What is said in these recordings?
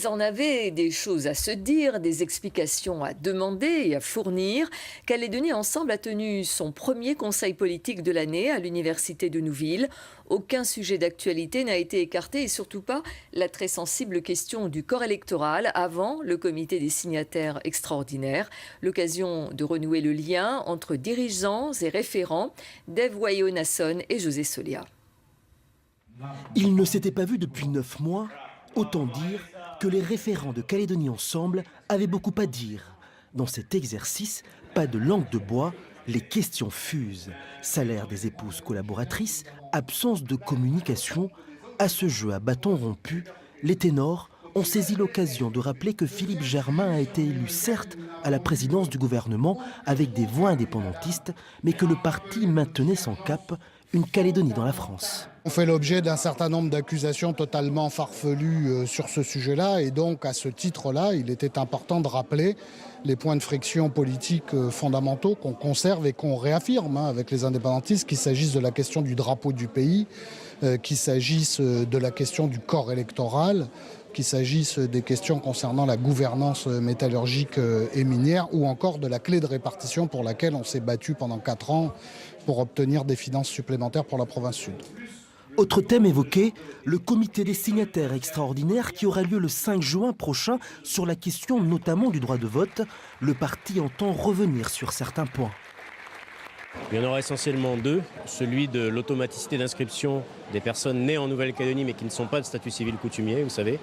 en avait des choses à se dire, des explications à demander et à fournir. Calédonie Ensemble a tenu son premier conseil politique de l'année à l'université de Nouville. Aucun sujet d'actualité n'a été écarté et surtout pas la très sensible question du corps électoral avant le comité des signataires extraordinaires. L'occasion de renouer le lien entre dirigeants et référents, Dave Wayo-Nasson et José Solia. Ils ne s'étaient pas vus depuis 9 mois, autant dire que les référents de Calédonie Ensemble avaient beaucoup à dire. Dans cet exercice, pas de langue de bois, les questions fusent. Salaire des épouses collaboratrices, absence de communication. À ce jeu à bâton rompu, les ténors ont saisi l'occasion de rappeler que Philippe Germain a été élu certes à la présidence du gouvernement avec des voix indépendantistes, mais que le parti maintenait son cap, une Calédonie dans la France. On fait l'objet d'un certain nombre d'accusations totalement farfelues sur ce sujet-là et donc à ce titre-là, il était important de rappeler les points de friction politiques fondamentaux qu'on conserve et qu'on réaffirme avec les indépendantistes, qu'il s'agisse de la question du drapeau du pays, qu'il s'agisse de la question du corps électoral, qu'il s'agisse des questions concernant la gouvernance métallurgique et minière ou encore de la clé de répartition pour laquelle on s'est battu pendant 4 ans pour obtenir des finances supplémentaires pour la province sud. Autre thème évoqué, le comité des signataires extraordinaires qui aura lieu le 5 juin prochain sur la question notamment du droit de vote. Le parti entend revenir sur certains points. Il y en aura essentiellement 2. Celui de l'automaticité d'inscription des personnes nées en Nouvelle-Calédonie mais qui ne sont pas de statut civil coutumier, vous savez.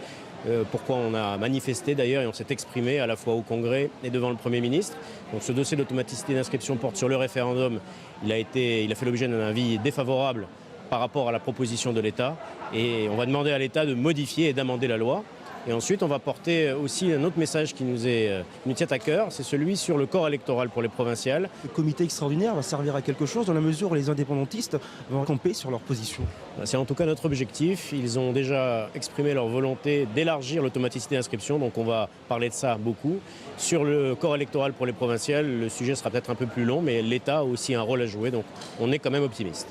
Pourquoi on a manifesté d'ailleurs et on s'est exprimé à la fois au Congrès et devant le Premier ministre. Donc ce dossier d'automaticité d'inscription porte sur le référendum. Il a fait l'objet d'un avis défavorable par rapport à la proposition de l'État. Et on va demander à l'État de modifier et d'amender la loi. Et ensuite, on va porter aussi un autre message qui nous tient à cœur, c'est celui sur le corps électoral pour les provinciales. Le comité extraordinaire va servir à quelque chose dans la mesure où les indépendantistes vont camper sur leur position. C'est en tout cas notre objectif. Ils ont déjà exprimé leur volonté d'élargir l'automaticité d'inscription, donc on va parler de ça beaucoup. Sur le corps électoral pour les provinciales, le sujet sera peut-être un peu plus long, mais l'État a aussi un rôle à jouer, donc on est quand même optimiste.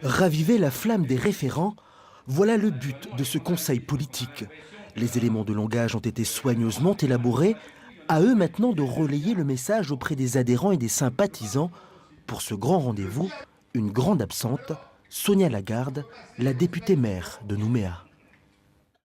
Raviver la flamme des référents, voilà le but de ce conseil politique. Les éléments de langage ont été soigneusement élaborés. À eux maintenant de relayer le message auprès des adhérents et des sympathisants. Pour ce grand rendez-vous, une grande absente, Sonia Lagarde, la députée maire de Nouméa.